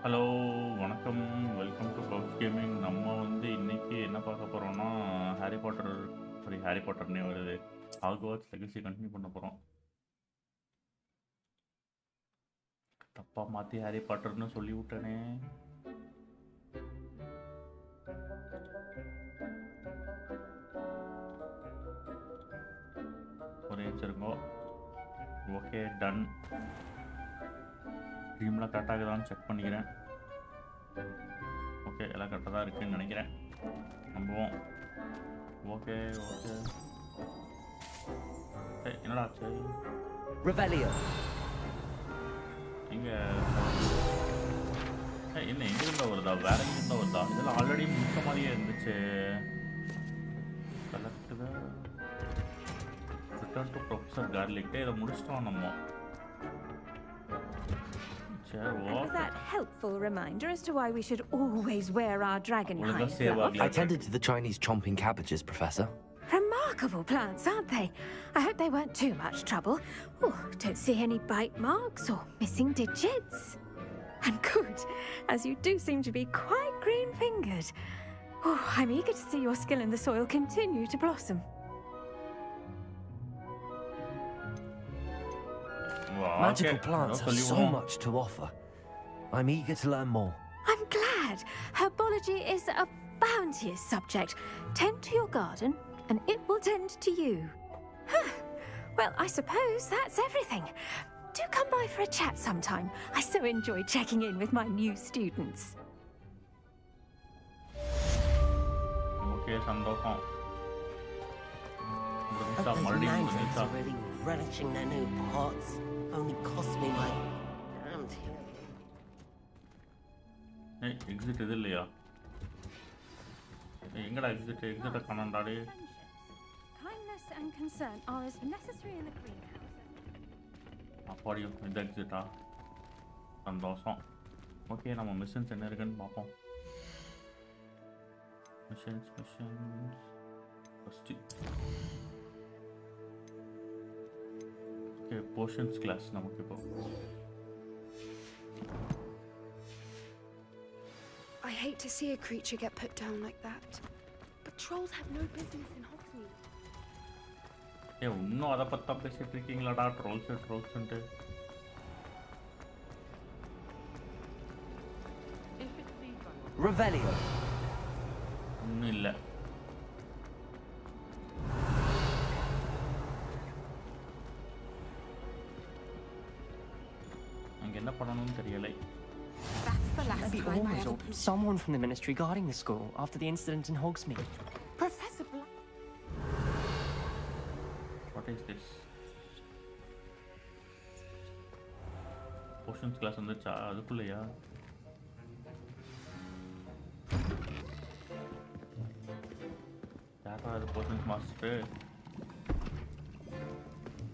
Hello வணக்கம். Welcome to couch gaming. நம்ம இன்னைக்கு என்ன பார்க்க போகிறோம்னா ஹாரி பாட்டர்னே வருது, ஹாக்வார்ட்ஸ் லெகசி கண்டினியூ பண்ண போகிறோம். தப்பா மாற்றி ஹாரி பாட்டர்னு சொல்லி விட்டனே. ஒரே வச்சுருங்கோ. Okay, ton. ட்ரீம்லாம் கரெக்டாக இருக்குதான்னு செக் பண்ணிக்கிறேன். ஓகே, எல்லாம் கரெக்டாக தான் இருக்குதுன்னு நினைக்கிறேன். நம்புவோம். Okay okay. என்னடா ஆச்சு? இங்கே என்ன எங்கிருந்தா வருதா? வேற எங்கிருந்தா வருதா? இதெல்லாம் ஆல்ரெடி முடிச்ச மாதிரியே இருந்துச்சு. Collect the return to professor garlic. இதை முடிச்சிட்டோம் நம்ம. Was that helpful reminder as to why we should always wear our dragon hide gloves? I tended to the Chinese chomping cabbages, Professor. Remarkable plants, aren't they? I hope they weren't too much trouble. Oh, don't see any bite marks or missing digits. And good, as you do seem to be quite green-fingered. Oh, I'm eager to see your skill in the soil continue to blossom. Magical plants have so much to offer. I'm eager to learn more. I'm glad. Herbology is a bounteous subject. Tend to your garden, and it will tend to you. Well, I suppose that's everything. Do come by for a chat sometime. I so enjoy checking in with my new students. Okay, Sandokan. The nights are really relishing their new pots. Only cost me my damned hearing. Hey, exit is இல்லையா? எங்கடா exit? எக்ஸிட் காணோம்டாடே. Kindness and concern are as necessary in the greenhouse. அப்படியே இந்த எக்ஸிட்டா? சந்தோஷம். Okay, நம்ம missions என்ன இருக்குன்னு பார்ப்போம். மிஷன்ஸ் ஃபர்ஸ்ட் potions class நமக்கு இப்போ. I hate to see a creature get put down like that. But trolls have no business in Hogsmeade. இன்னும் அதை பத்தா பேசிட்டு இருக்கீங்களாடா? ட்ரோல்ஸ்ன்ட்டு. Revelio. ஒன்றும் இல்லை. என்ன பண்ணணும்னு தெரியலை. Someone from the ministry guarding the school after the incident in Hogsmeade. Professor Black. What is this? Potions class வந்துச்சா? அதுக்குள்ளயா? யாரா அது potions master?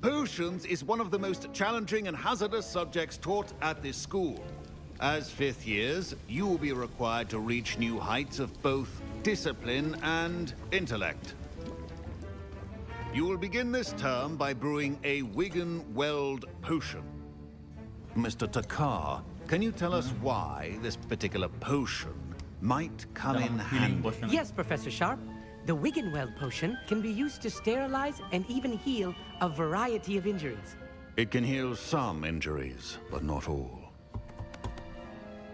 Potions is one of the most challenging and hazardous subjects taught at this school. As fifth years, you will be required to reach new heights of both discipline and intellect. You will begin this term by brewing a Wigan-Weld potion. Mr. Takar, can you tell us why this particular potion might come in handy? Yes, Professor Sharp. The Wigan-Weld potion can be used to sterilize and even heal a variety of injuries. It can heal some injuries, but not all.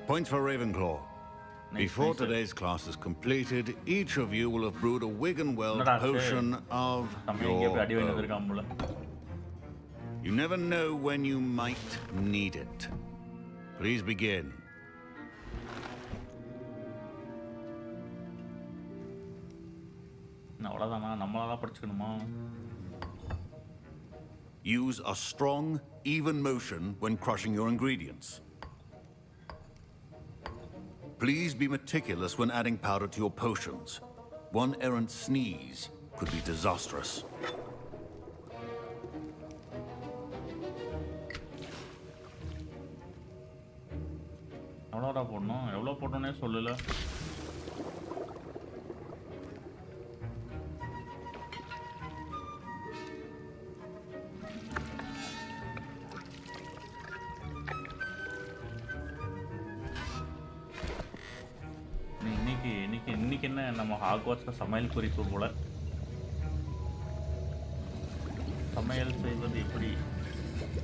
Points for Ravenclaw. Before today's class is completed, each of you will have brewed a Wigan-Weld potion of your own. You never know when you might need it. Please begin. அவ்வளோதானா? நம்மளாதான் படிச்சுக்கணுமா? Use a strong, even motion when crushing your ingredients. Please be meticulous when adding powder to your potions. One errant sneeze could be disastrous. எவ்வளோடா போடணும்? எவ்வளோ போட்டோன்னே சொல்லல. இன்னைக்கு என்ன நம்ம ஹாக்வாட்ஸ்ல சமையல் குறிப்பு போல. சமையல் செய்வது எப்படி?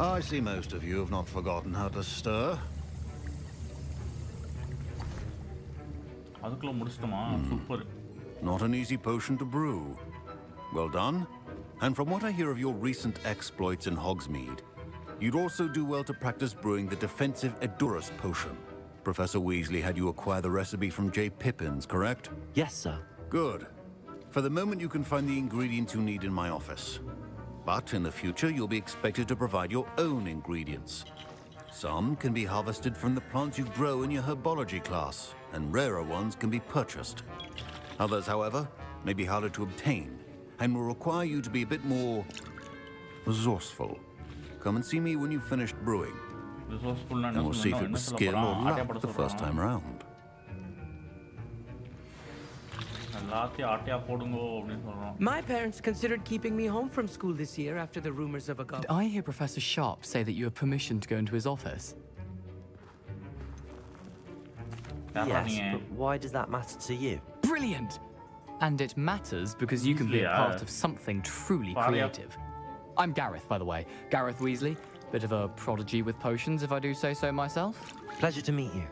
I see most of you have not forgotten how to stir. அதுக்குள்ள முடிச்சிட்டோமா? Super. Not an easy potion to brew. Well done. And from what I hear of your recent exploits in Hogsmeade, you'd also do well to practice brewing the defensive Edurus potion. Professor Weasley had you acquire the recipe from J. Pippin's, correct? Yes, sir. Good. For the moment, you can find the ingredients you need in my office. But in the future, you'll be expected to provide your own ingredients. Some can be harvested from the plants you grow in your herbology class, and rarer ones can be purchased. Others, however, may be harder to obtain, and will require you to be a bit more resourceful. Come and see me when you've finished brewing, and we'll see if it was skill or luck the first time round. My parents considered keeping me home from school this year after the rumors of a Did I hear Professor Sharp say that you have permission to go into his office? Yes, but why does that matter to you? Brilliant! And it matters because you can be a part of something truly creative. I'm Gareth, by the way. Gareth Weasley. Bit of a prodigy with potions, if I do say so myself. Pleasure to meet you.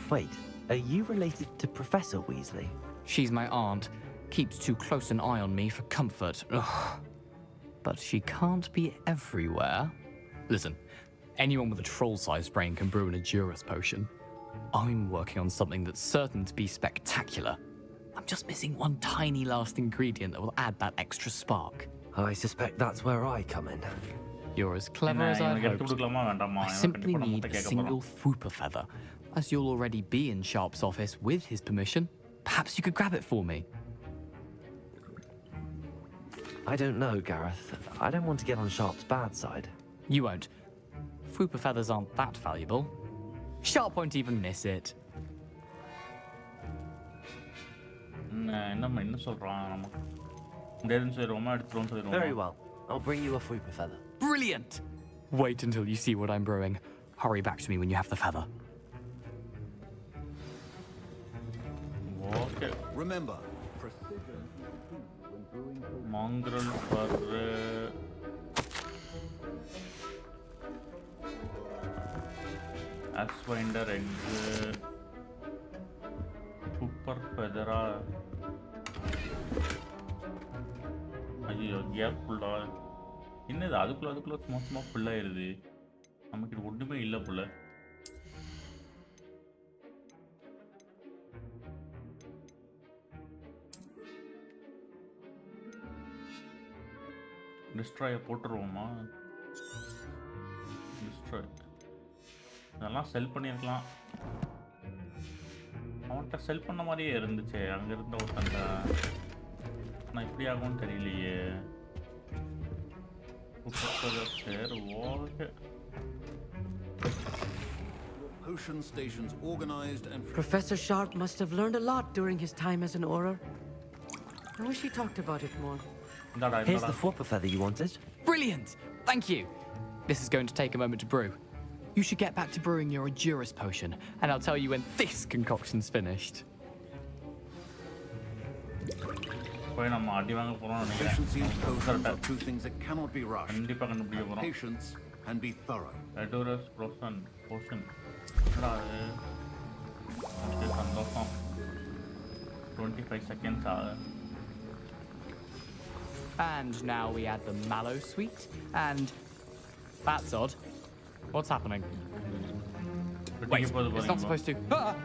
Wait, are you related to Professor Weasley? She's my aunt. Keeps too close an eye on me for comfort. Ugh. But she can't be everywhere. Listen, anyone with a troll-sized brain can brew an Edurus potion. I'm working on something that's certain to be spectacular. I'm just missing one tiny last ingredient that will add that extra spark. I suspect that's where I come in. You're as clever as I hoped. I simply need a single Fwooper feather. As you'll already be in Sharp's office with his permission, perhaps you could grab it for me. I don't know, Gareth. I don't want to get on Sharp's bad side. You won't. Fwooper feathers aren't that valuable. Sharp won't even miss it. Very well. I'll bring you a Fwooper feather. Brilliant! Wait until you see what I'm brewing. Hurry back to me when you have the feather. Okay. Remember, mongrel for Axwinder eggs, super feather. ஐயோ gap ஃபுல்லா என்னது அதுக்குள்ள சும்மா ஃபுல்லாயிருது. நமக்கு இது ஒன்றுமே இல்லை புள்ள. டிஸ்ட்ராயை போட்டுருவோமா? டிஸ்ட்ராய் இதெல்லாம் செல் பண்ணியிருக்கலாம். அவன்கிட்ட செல் பண்ண மாதிரியே இருந்துச்சு அங்கே இருந்த ஒருத்தன்ட்ட. ஆனால் இப்படி ஆகும்னு தெரியலையே. சரி okay. potion stations organized and... Professor Sharp must have learned a lot during his time as an Auror. I wish he talked about it more. Here's the Fwooper feather you wanted. Brilliant! Thank you. This is going to take a moment to brew. You should get back to brewing your Edurus potion, and I'll tell you when this concoction's finished. Efficiency and potions are two things that cannot be rushed. Have patience and be thorough. Edurus potion. 25 seconds. And now we add the mallow sweet, and that's odd. What's happening? Wait, it's not supposed to. Ah!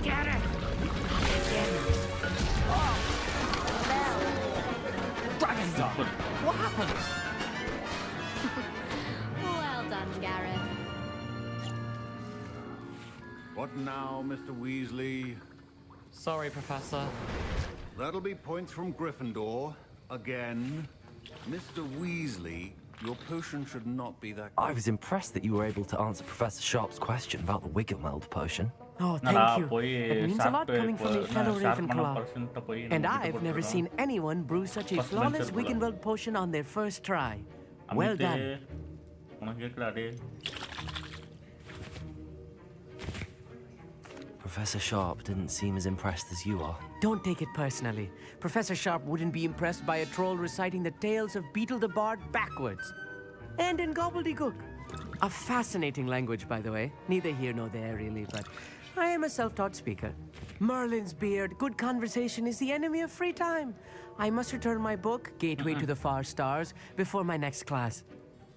Get it! Dragon's What happened? Well done, Gareth. What now, Mr. Weasley? Sorry, Professor. That'll be points from Gryffindor. Again. Mr. Weasley, your potion should not be that good. I was impressed that you were able to answer Professor Sharp's question about the Wiggenweld potion. Oh, thank you. It means a lot coming from a fellow Ravenclaw. And I've never seen anyone brew such a flawless Wiggenweld potion on their first try. Well done. Professor Sharp didn't seem as impressed as you are. Don't take it personally. Professor Sharp wouldn't be impressed by a troll reciting the tales of Beetle the Bard backwards. And in gobbledygook. A fascinating language, by the way. Neither here nor there, really, but I am a self-taught speaker. Merlin's beard, good conversation is the enemy of free time. I must return my book, Gateway to the Far Stars, before my next class.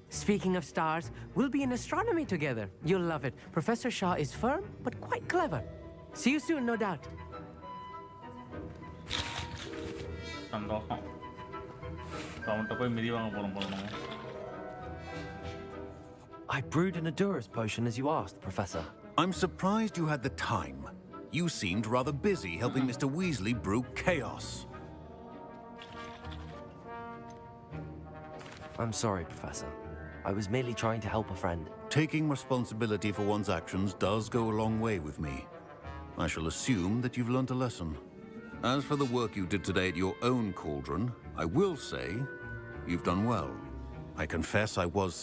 Speaking of stars, we'll be in astronomy together. You'll love it. Professor Shah is firm, but quite clever. See you soon, no doubt. சந்தோஷம் அவன்கிட்ட போய் மிதி வாங்க போறோம் போல நம்ம. I brewed an Aduras potion as you asked, Professor. I'm surprised you had the time. You seemed rather busy helping Mr. Weasley brew chaos. I'm sorry, Professor. I was merely trying to help a friend. Taking responsibility for one's actions does go a long way with me. I shall assume that you've learnt a lesson. As for the work you did today at your own cauldron, I will say you've done well. I confess I was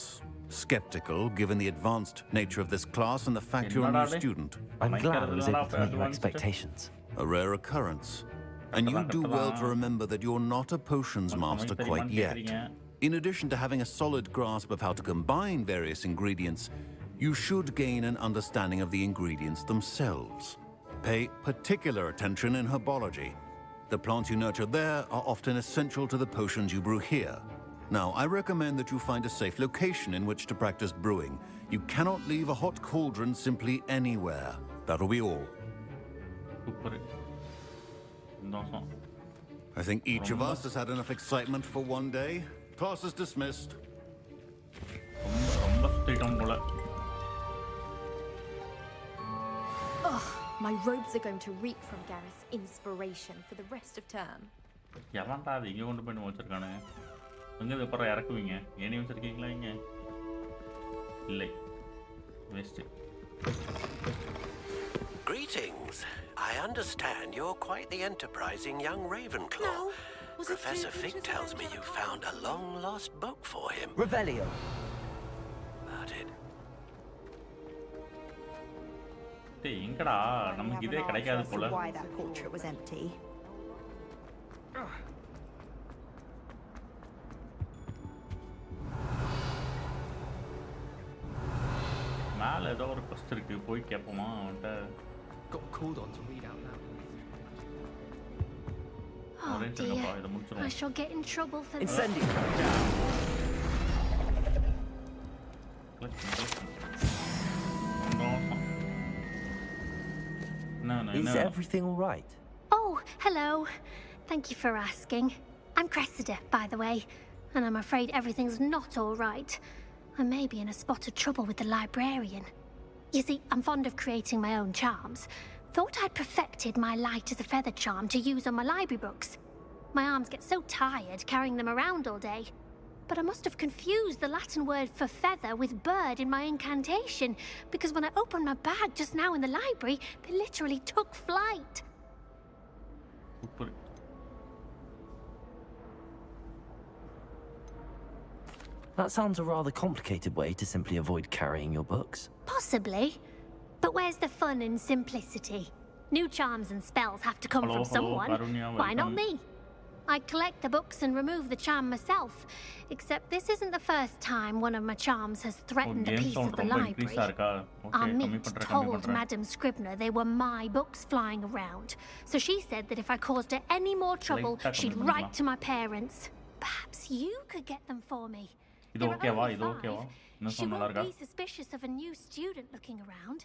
skeptical given the advanced nature of this class and the fact you're a new student. I'm glad I was able to meet your expectations. A rare occurrence. And you do well to remember that you're not a potions master quite yet. In addition to having a solid grasp of how to combine various ingredients, you should gain an understanding of the ingredients themselves. Pay particular attention in herbology. The plants you nurture there are often essential to the potions you brew here. Now, I recommend that you find a safe location in which to practice brewing. You cannot leave a hot cauldron simply anywhere. That'll be all. I think each of us has had enough excitement for one day. Class is dismissed. Ugh, my robes are going to reek from Gareth's inspiration for the rest of term. எவன்டா அது இங்கே கொண்டு போய் வச்சிருக்கானுங்க எங்கே இது அப்புறம் இறக்குவீங்க any வச்சிருக்கீங்களா இங்கே இல்லை waste. Greetings. I understand you're quite the enterprising young Ravenclaw. No. Professor Fig tells me you found a long-lost book for him. Revelio. About it. டேய் எங்கடா நமக்கு இதே கிடைக்காது போல. Why that portrait was empty. மேலே ஏதோ ஒரு கொஸ்ட் இருக்கு போய் கேட்போமா அவன்கிட்ட. Got called on to read out loud. Oh dear, I shall get in trouble for this. Incendio. Is everything all right? Oh, hello. Thank you for asking. I'm Cressida, by the way, and I'm afraid everything's not all right. I may be in a spot of trouble with the librarian. You see, I'm fond of creating my own charms. Thought I'd perfected my light as a feather charm to use on my library books. My arms get so tired carrying them around all day. But I must have confused the Latin word for feather with bird in my incantation, because when I opened my bag just now in the library, they literally took flight. That sounds a rather complicated way to simply avoid carrying your books. Possibly. But where's the fun in simplicity? New charms and spells have to come from someone. Why not me? I collect the books and remove the charm myself. Except this isn't the first time one of my charms has threatened a piece of the library. Amit told Madam Scribner they were my books flying around. So she said that if I caused her any more trouble, she'd write to my parents. Perhaps you could get them for me. There are only 5. She won't be suspicious of a new student looking around.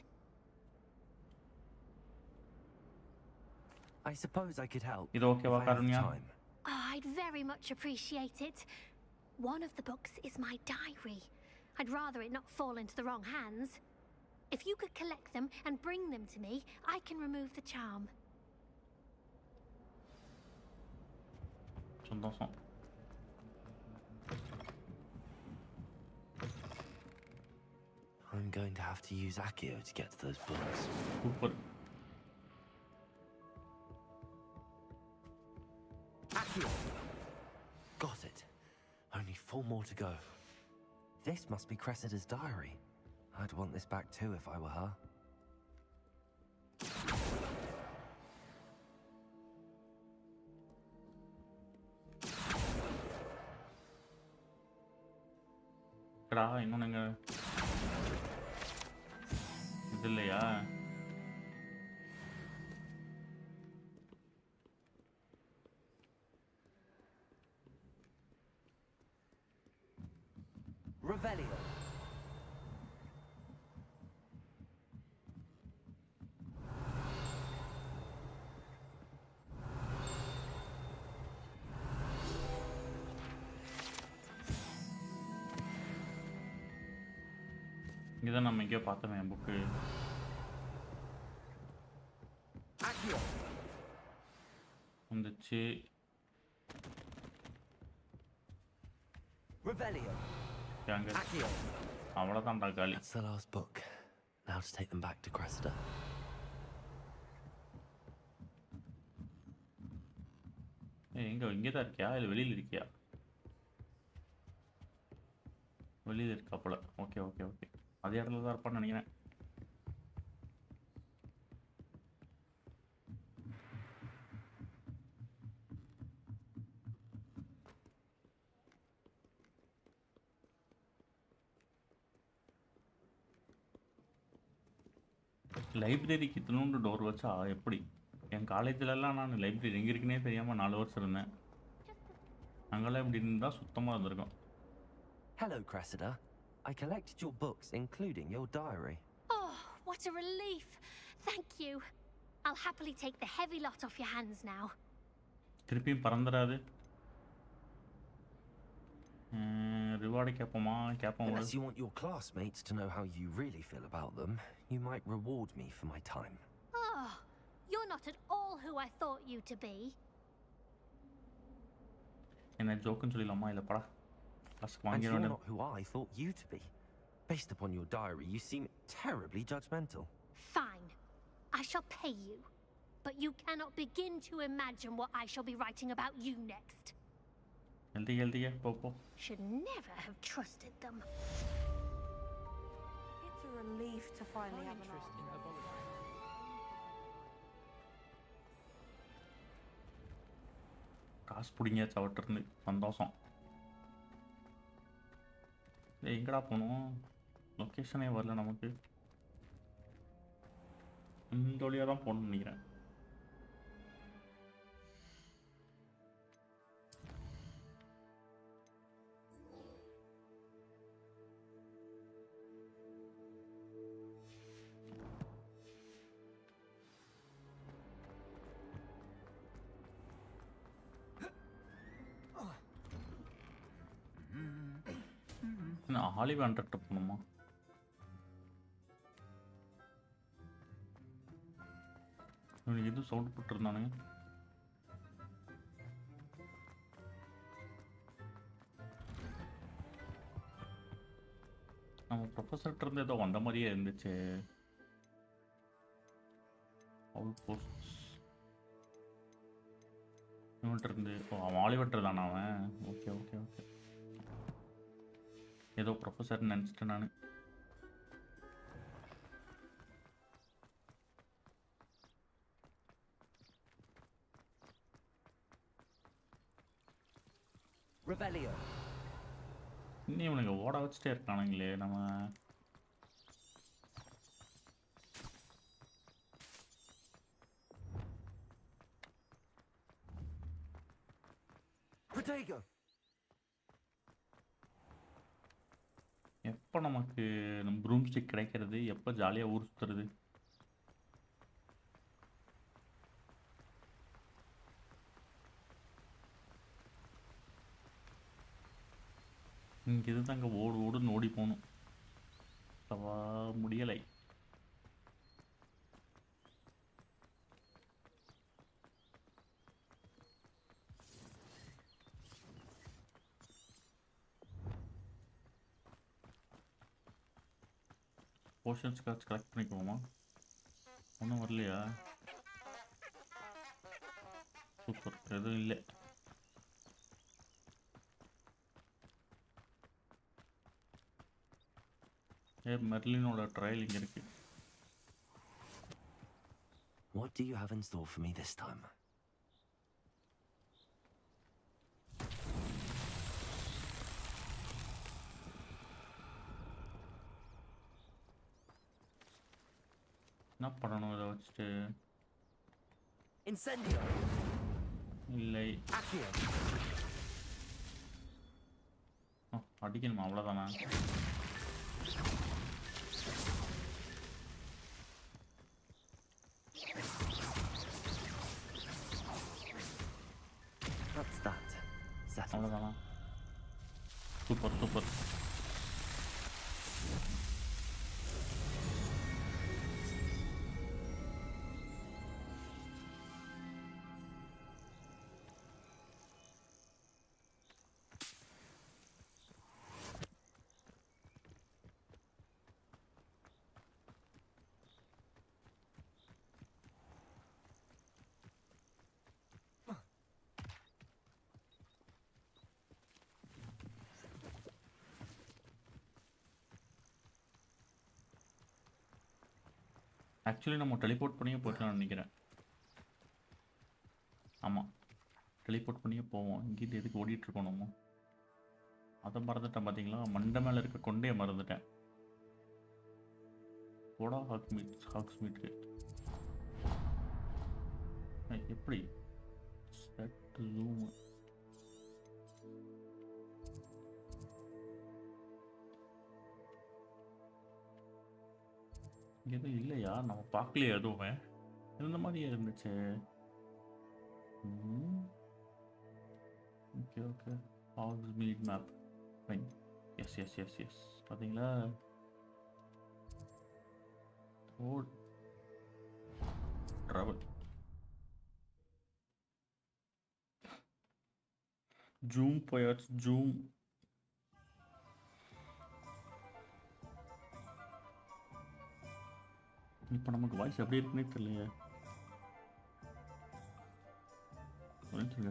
I suppose I could help. If I have time. Oh, I'd very much appreciate it. One of the books is my diary. I'd rather it not fall into the wrong hands. If you could collect them and bring them to me, I can remove the charm. I'm going to have to use Accio to get to those books. Accio! Got it. Only 4 more to go. This must be Cressida's diary. I'd want this back too if I were her. இருக்குடா இன்னொன்று எங்க இது இல்லையா? Revelio. இங்கதான் நம்ம எங்கேயோ பார்த்தோமே book. Accio. வந்துச்சு. Revelio. அங்க Accio. அவ்வளோதான்டா காலி. That's the last book. Now to take them back to Cressida. எங்க இங்கே தான் இருக்கியா இல்லை வெளியில் இருக்கியா? வெளியில் இருக்கா போல. ஓகே ஓகே ஓகே, அதே இடத்துல தான் இருப்பான்னு நினைக்கிறேன். லைப்ரரிக்கு இத்தினோண்டு டோர் வச்சா எப்படி? என் காலேஜிலலாம் நான் லைப்ரரி எங்கே இருக்குன்னே தெரியாமல் 4 வருஷம் இருந்தேன். அங்கெல்லாம் இப்படி இருந்தால் சுத்தமாக இருந்திருக்கும். Hello, Cressida. I collected your books, including your diary. Oh, what a relief. Thank you. I'll happily take the heavy lot off your hands now. திருப்பியும் பறந்துடாது. ரிவார்டு கேட்போமா? கேட்போம். Unless you want your classmates to know how you really feel about them, you might reward me for my time. Oh, you're not at all who I thought you to be. என்ன ஜோக்குன்னு சொல்லிடலாமா? இல்லை படா காசுக்கு And you're வாங்கிடுவேன். not who I thought you to be. Based upon your diary, you seem terribly judgmental. Fine. I shall pay you. But you cannot begin to imagine what I shall be writing about you next. எழுதிய போ போ. Should never have trusted them. It's a relief to finally have an interest in herbology. காசு பிடிங்கியாச்சு அவட்டிருந்து. சந்தோஷம். எங்கடா போகணும்? லொக்கேஷனே வரல நமக்கு. இந்த வழியாக தான் போகணும்னு நினைக்கிறேன். ஆலிவாண்டர்கிட்ட போகணுமா? இவனுக்கு எதுவும் சவுண்ட் போட்டுருந்தானுங்க. நம்ம ப்ரொஃபஸர்கிட்ட இருந்து ஏதோ வந்த மாதிரியே இருந்துச்சு. இவன்கிட்ட இருந்து அவன் ஆலிவட்டர் தானே அவன்? ஓகே ஓகே ஓகே, ஏதோ ப்ரொஃபஸர்னு நினச்சிட்டேன் நான். Revelio. இன்னும் இவனுங்க ஓட வச்சுட்டே இருக்கானுங்களே. நம்ம Protego. எப்போ நமக்கு நம்ம ப்ரூம் ஸ்டிக் கிடைக்கிறது? எப்போ ஜாலியாக ஊர் சுற்றுறது? இங்கே இருந்து அங்கே ஓடு ஓடுன்னு ஓடி போகணும். சவா முடியலை. போர்ஷன்ஸ் கார்ட்ஸ் கலெக்ட் பண்ணிக்குவோமா? ஒன்றும் வரலையா? சூப்பர், எதுவும் இல்லை. மெர்லினோட ட்ரையல் இங்கே இருக்கு. What do you have in store for me this time? என்ன பண்ணணும் இதை வச்சுட்டு? Incendio. இல்லை. Accio. அடிக்கணுமா? அவ்வளோதானா? What's that? அவ்வளோதானா? Super super. ஆக்சுவலி நம்ம டெலிபோர்ட் பண்ணியே போய்க்கலாம்னு நினைக்கிறேன். ஆமாம், டெலிபோர்ட் பண்ணியே போவோம். இங்கிட்டு எதுக்கு ஓடிட்டுருக்கோம் நம்ம? அதை மறந்துட்டேன் பார்த்தீங்களா? மண்டை மேலே இருக்க கொண்டே மறந்துட்டேன். போடா ஹாக்ஸ் மீட்ரு. எப்படி ஜூம்? எதுவும் இல்லையா? நம்ம பார்க்கலையே எதுவுமே. இருந்த மாதிரியே இருந்துச்சு. Okay okay. Hogsmeade map. Fine. Yes yes yes yes. பார்த்தீங்களா? Oh travel. ஜூம் போயாச்சு. ஜூம். இப்போ நமக்கு வாய்ஸ் எப்படி இருக்குன்னே தெரியலையே.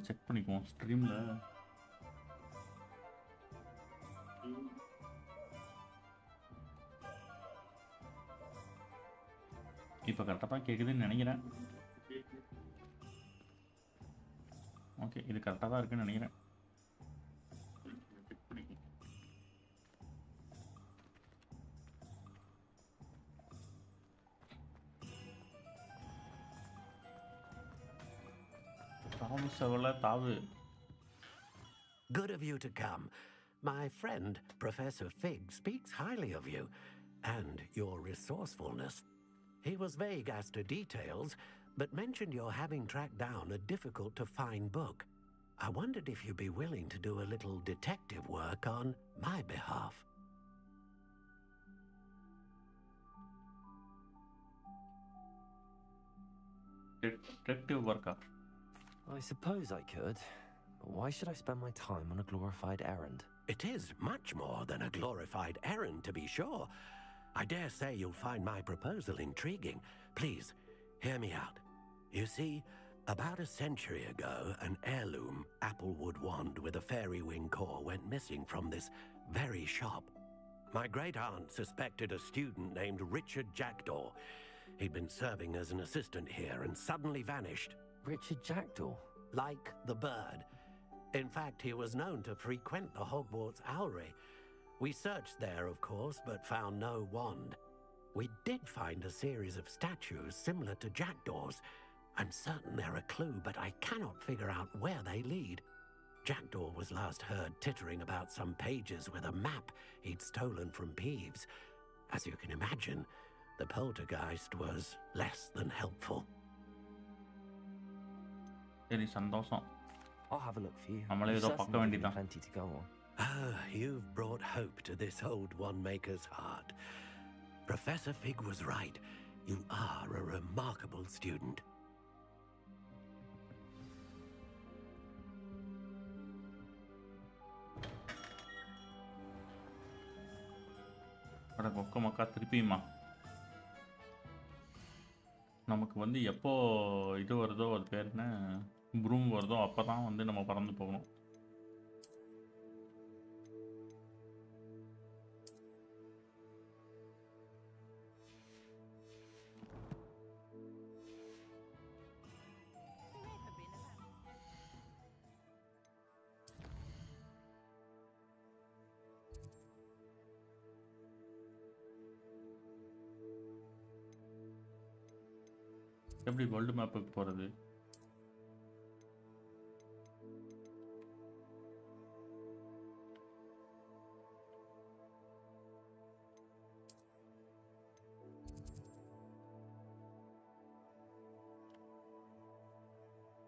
செக் பண்ணிக்குவோம் ஸ்ட்ரீமில். இப்போ கரெக்டாக தான் கேட்குதுன்னு நினைக்கிறேன். ஓகே, இது கரெக்டாக தான் இருக்குன்னு நினைக்கிறேன். Good of you to come. My friend, Professor Fig, speaks highly of you and your resourcefulness. He was vague as to details, but mentioned your having tracked down a difficult-to-find book. I wondered if you'd be willing to do a little detective work on my behalf. Detective work. I suppose I could. But why should I spend my time on a glorified errand? It is much more than a glorified errand, to be sure. I dare say you'll find my proposal intriguing. Please, hear me out. You see, about a century ago, an heirloom applewood wand with a fairy wing core went missing from this very shop. My great-aunt suspected a student named Richard Jackdaw. He'd been serving as an assistant here and suddenly vanished. Richard Jackdaw? Like the bird. In fact, he was known to frequent the Hogwarts Owlry. We searched there, of course, but found no wand. We did find a series of statues similar to Jackdaw's. I'm certain they're a clue, but I cannot figure out where they lead. Jackdaw was last heard tittering about some pages with a map he'd stolen from Peeves. As you can imagine, the poltergeist was less than helpful. சரி, சந்தோஷம். I'll have a look for you. நம்மளே ஏதோ பார்க்க வேண்டியதான். Plenty to go on. Ah, you've brought hope to this old one-maker's heart. Professor Fig was right. You are a remarkable student. அட கொக்க மக்கா, திருப்பியுமா? நமக்கு வந்து எப்போ இது வருதோ, அது பேர் என்ன, ப்ரூம் வருதோ, அப்போ தான் வந்து நம்ம பறந்து போகணும். எப்படி வேர்ல்டு மேப்புக்கு போகிறது?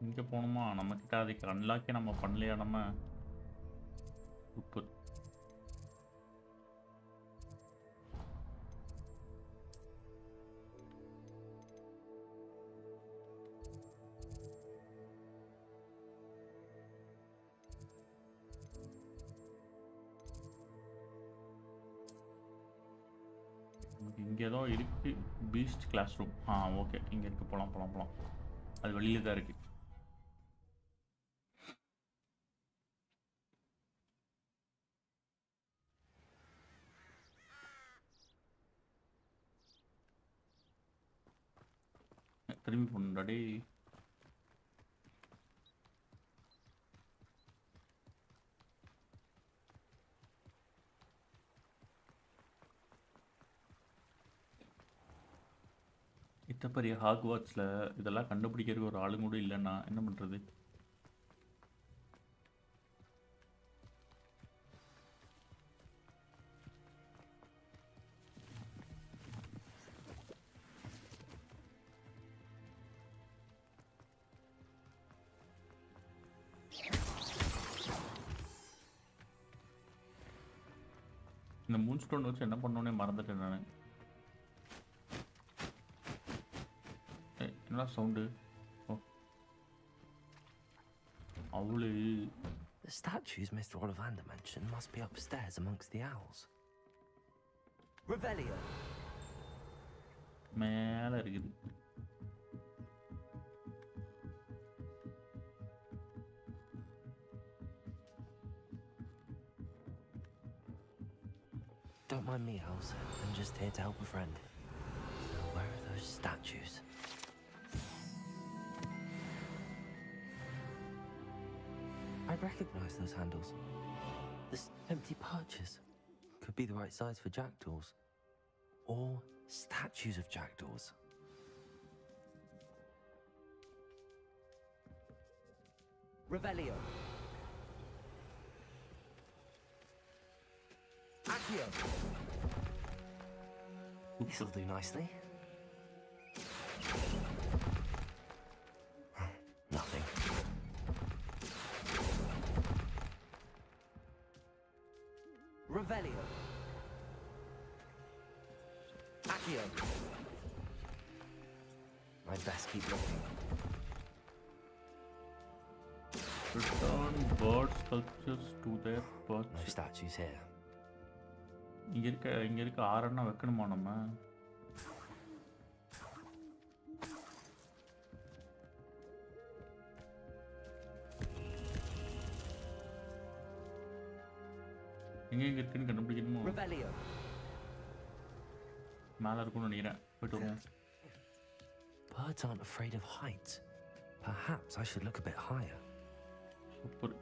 இங்கே போகணுமா? நம்மக்கிட்ட அதுக்கு அன்லாக்கே நம்ம பண்ணலையா நம்ம? சூப்பர். இங்கே ஏதோ இருக்கு, பீஸ்ட் கிளாஸ் ரூம். ஓகே, இங்கே இருக்கு. போகலாம். அது வெளியில தான் இருக்கு. திரும்பி போகணும்டாடி. இத்த பெரிய ஹாக்வாட்ஸில் இதெல்லாம் கண்டுபிடிக்கிறதுக்கு ஒரு ஆளு கூட இல்லைன்னா என்ன பண்ணுறது? இந்த மூன் ஸ்டோன் வச்சு என்ன பண்ணோன்னே மறந்துட்டேன் நான். என்னடா சவுண்டு? அவளு The statues Mr. Ollivander mentioned must be upstairs amongst the owls. Revelio. மேலே இருக்குது. Don't mind me, owls. I'm just here to help a friend. Where are those statues? I recognize those handles. This empty perches could be the right size for jackdaws. Or statues of jackdaws. Revelio. Accio. This'll do nicely. Nothing. Revelio. Accio. I'd best keep looking. Return bird sculptures to their perch. No statues here. இங்கே இருக்க ஆறெண்ணா வைக்கணுமா நம்ம? எங்கே இருக்குன்னு கண்டுபிடிக்கணுமோ? மேலே இருக்கும்னு நினைக்கிறேன். போயிட்டு வருவோம். Birds aren't afraid of heights. Perhaps I should look a bit higher. Super.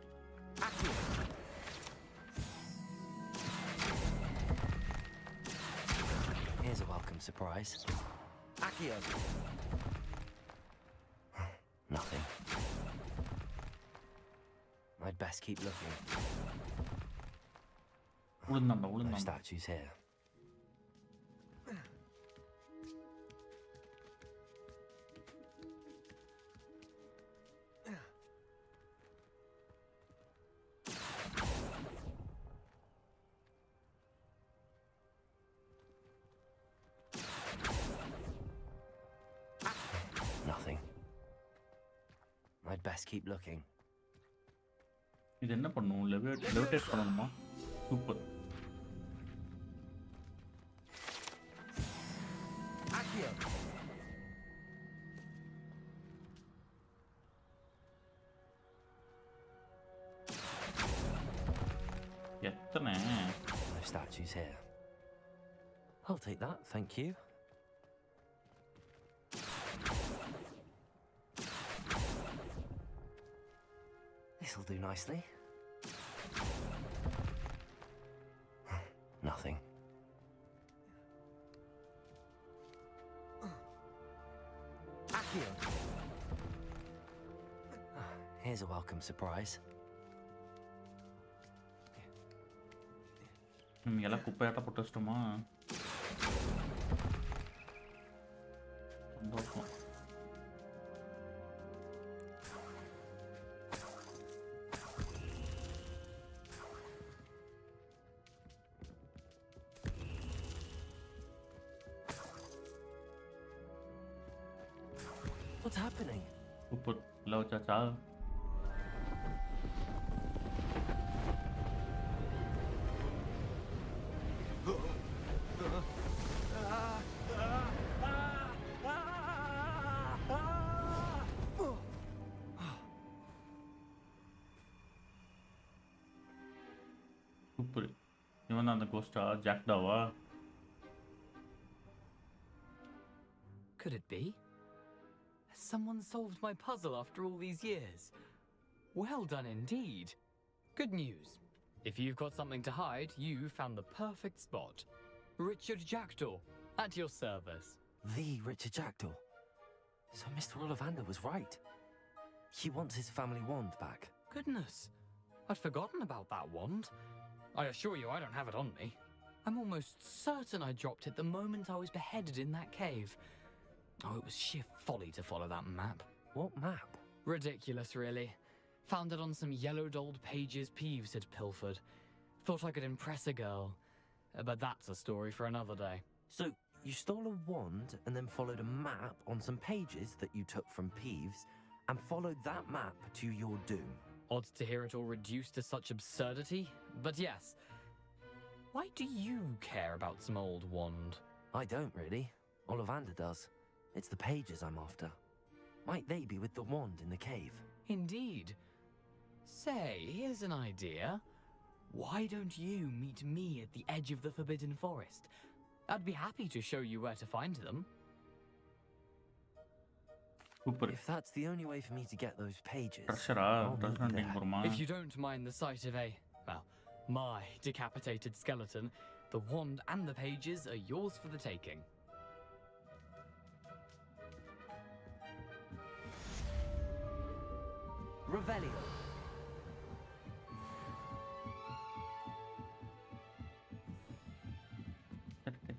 Here's a welcome surprise. Accio. Nothing. I'd best keep looking. No statues here. Nothing. I'd best keep looking. இது என்ன பண்ணும்? லெவிட்டேட் பண்ணணுமா? Super. எத்தனை? No statues here. I'll take that, thank you. This'll do nicely. Nothing. you. Here's a welcome surprise. எல்லாம் குப்பையாட்ட போட்டு வச்சிட்டோமா? சந்தோஷம். What's happening? உப்பு எல்லாம் வச்சாச்சா? சூப்பர். இவன் தான் அந்த Costa? ஜாக்டாவா? Could it be? Has someone solved my puzzle after all these years? Well done indeed. Good news. If you've got something to hide, you found the perfect spot. Richard Jackdaw, at your service. The Richard Jackdaw. So Mr. Ollivander was right. He wants his family wand back. Goodness, I'd forgotten about that wand. I assure you I don't have it on me. I'm almost certain I dropped it the moment I was beheaded in that cave. Oh, it was sheer folly to follow that map. What map? Ridiculous, really. Found it on some yellowed old pages Peeves had pilfered. Thought I could impress a girl. But that's a story for another day. So, you stole a wand and then followed a map on some pages that you took from Peeves and followed that map to your doom. Odd to hear it all reduced to such absurdity, but yes. Why do you care about some old wand? I don't really. Ollivander does. It's the pages I'm after. Might they be with the wand in the cave? Indeed. Say, here's an idea. Why don't you meet me at the edge of the Forbidden Forest? I'd be happy to show you where to find them. Super. If that's the only way for me to get those pages, If you don't mind the sight of my decapitated skeleton, the wand and the pages are yours for the taking. Revelio.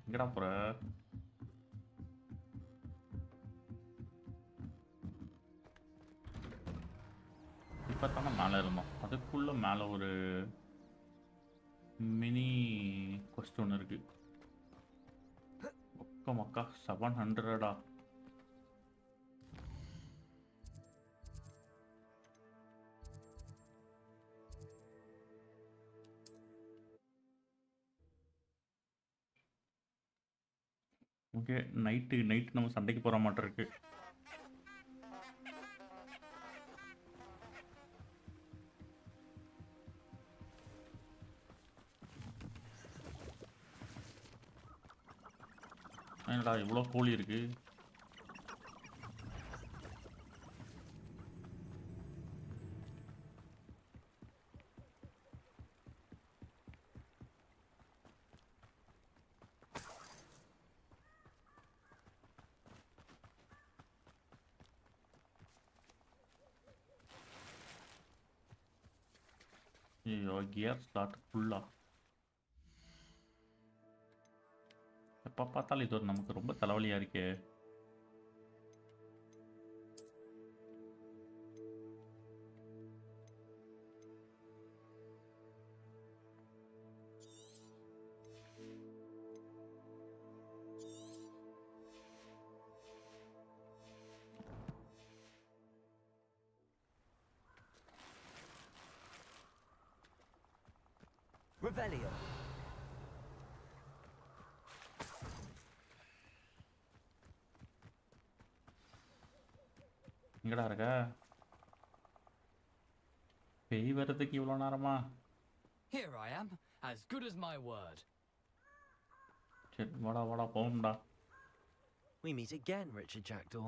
எங்கடா போற? இப்பதானே மேலே இருந்தோம். அதுக்குள்ள மேலே ஒரு mini கொஸ்ட் ஒன்று இருக்கு. மக்கா 700. ஓகே, நைட்டு நம்ம சண்டைக்கு போகிற மாட்டோம் இருக்கு. என்னடா இவ்வளோ கோழி இருக்கு? ஐயோ, கியர் ஸ்லாட் ஃபுல்லா. எப்போ பார்த்தாலும் இது ஒரு நமக்கு ரொம்ப தலைவலியாக இருக்கே. Revelio. எங்கடா இருக்க? பேய் வரதுக்கு இவ்வளோ நேரமா? Here I am, as good as my word. சரி, வாடா போகும்டா. We meet again, Richard Jackdaw.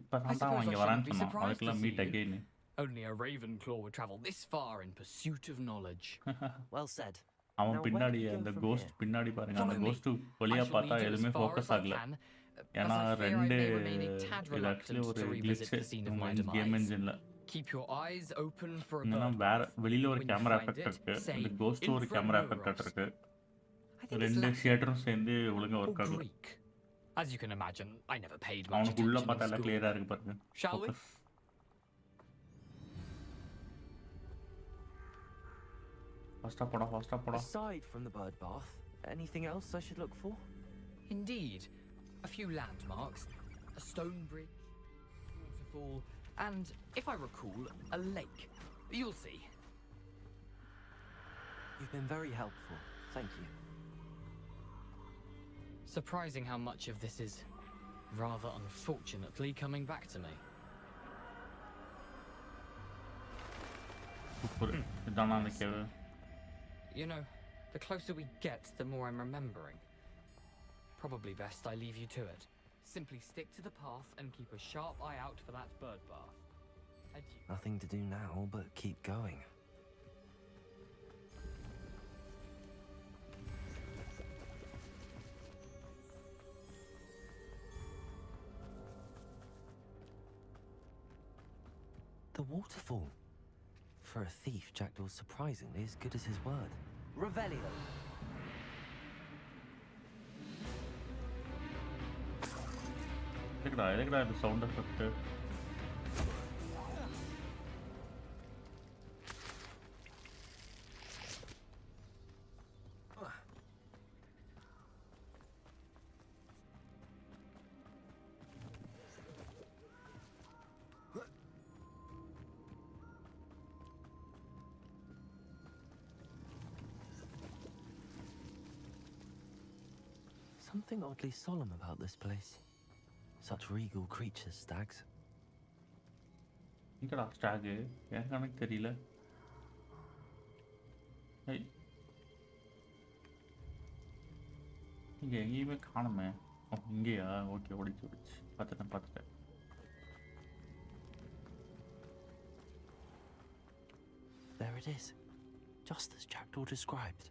இப்பதான் தான் இங்க வரான்னு சொன்னான். அதுக்கெல்லாம் meet again. Only a Ravenclaw would travel this far in pursuit of knowledge. Well said. அவன் பின்னாடி அந்த கோஸ்ட் பின்னாடி பாருங்க. அந்த கோஸ்ட் வழியா பார்த்தா எதுவுமே ஃபோக்கஸ் ஆகல. ஏன்னா I fear I ரெண்டு may remain a tad இது ஆக்சுவலி reluctant ஒரு to revisit கிளிச் the scene of உங்க my game demise. என்ஜின்ல. Keep your eyes open for a என்னன்னா bird வேற bath. வெளியில ஒரு When you camera find effect it, இருக்கு, say இந்த கோஸ்ட் ஒரு கேமரா எஃபெக்ட் இருக்கு. I think it's ரெண்டு Latin ஷேடரும் சேர்ந்து ஒழுங்கா or ஒர்க் ஆகும். Greek. As you can imagine, I never paid much அவனுக்கு உள்ள attention பார்த்தா in எல்லாம் school. கிளியரா இருக்கு பாருங்க. Shall we? Focus. Faster போடா. Aside from the bird bath, anything else I should look for? Indeed. A few landmarks, a stone bridge, waterfall, and, if I recall, a lake. You'll see. You've been very helpful. Thank you. Surprising how much of this is, rather unfortunately, coming back to me. இதானா அந்த cave? You know, the closer we get, the more I'm remembering. Probably best I leave you to it. Simply stick to the path and keep a sharp eye out for that bird bath. Adieu. Nothing to do now but keep going. The waterfall. For a thief, Jackdaw's surprisingly as good as his word. Revelio. எதுக்குடா இந்த sound effect? Something oddly solemn about this place. Such regal creatures, stags. எங்கடா stock? ஏன் கணக்கு தெரியல. ஏய், இங்க எங்கேயுமே காணுமே. ஓ, இங்கேயா? ஓகே, ஓடிச்சு. பார்த்துட்டேன். There it is, just as Jackdaw described.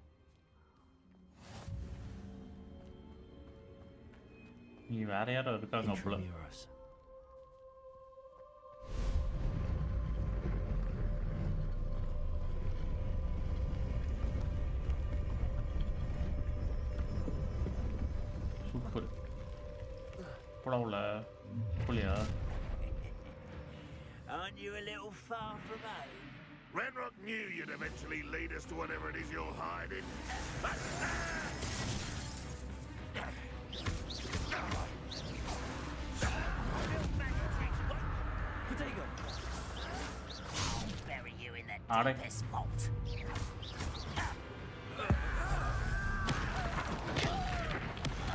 இங்க வேற யாரோ இருக்காங்க போல. Intramuros. சூப்பர். போடா உள்ள. புளியா? Aren't you a little far from home? Renrock knew you'd eventually lead us to whatever it is you're hiding. Potato! I'll bury you in the Alright. deepest vault.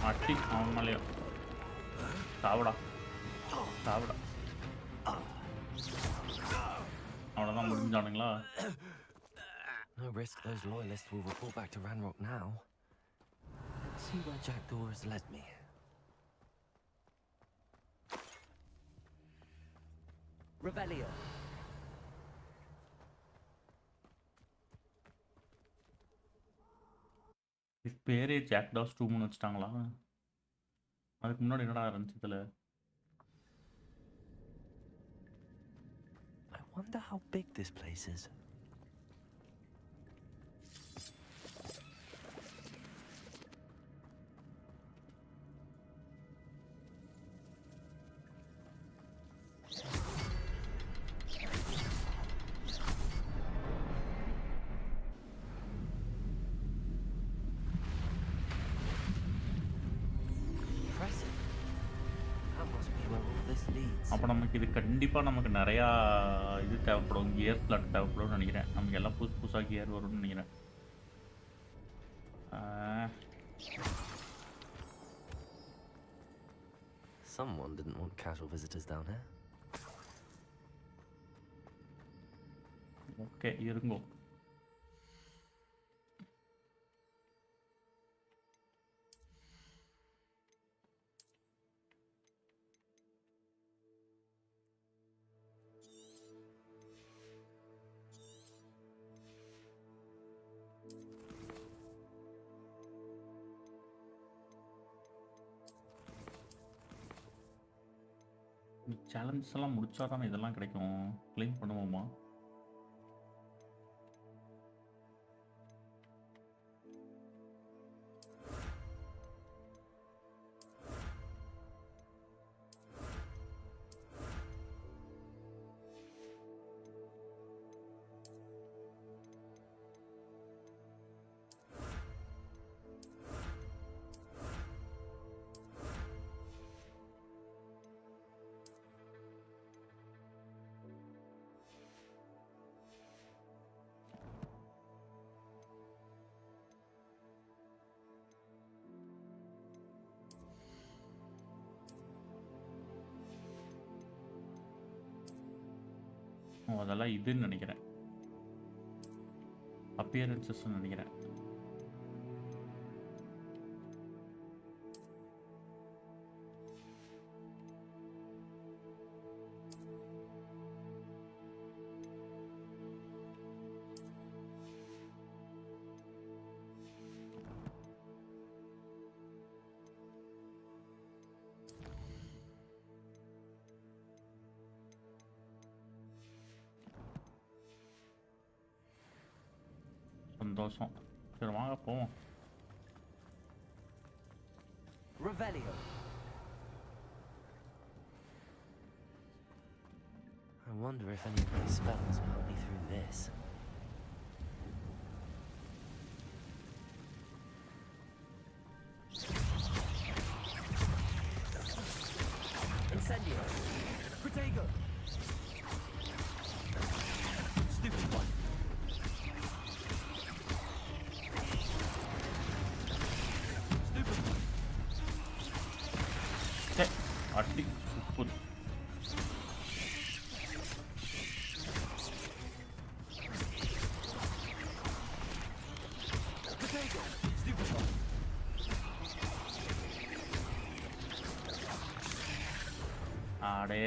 அட்டி அவன் மேலேயோ. சாவடா. அவ்வளோதான் முடிஞ்சானுங்களா? No risk those loyalists will report back to Ranrock now. Let's see where Jackdaw has led me. Revelio. பேரே ஜாக்டாஸ் 2 வச்சுட்டாங்களா? அதுக்கு முன்னாடி என்னடா இருந்துச்சு இதுல? I wonder how big this place is. Impressive. That must be where all this leads. அப்போ நமக்கு இது கண்டிப்பாக நமக்கு நிறையா இது தேவைப்படும், கியர் ஸ்லாட் தேவைப்படும்னு நினைக்கிறேன். நமக்கு எல்லாம் புதுசாக கியர் வரும்னு நினைக்கிறேன். Someone didn't want casual visitors down here. Okay, இருங்கோ. சேலஞ்சஸ் எல்லாம் முடிச்சா தானே இதெல்லாம் கிடைக்கும். கிளைம் பண்ணுவோமா? அதெல்லாம் இதுன்னு நினைக்கிறேன். அப்பியரன்சஸ் நினைக்கிறேன். சந்தோஷம். சரி வாங்க போவோம். Revelio. I wonder if any of these spells will help me through this. Incendio. Protego. Stupid one. அடி சூப்பர். ஆடே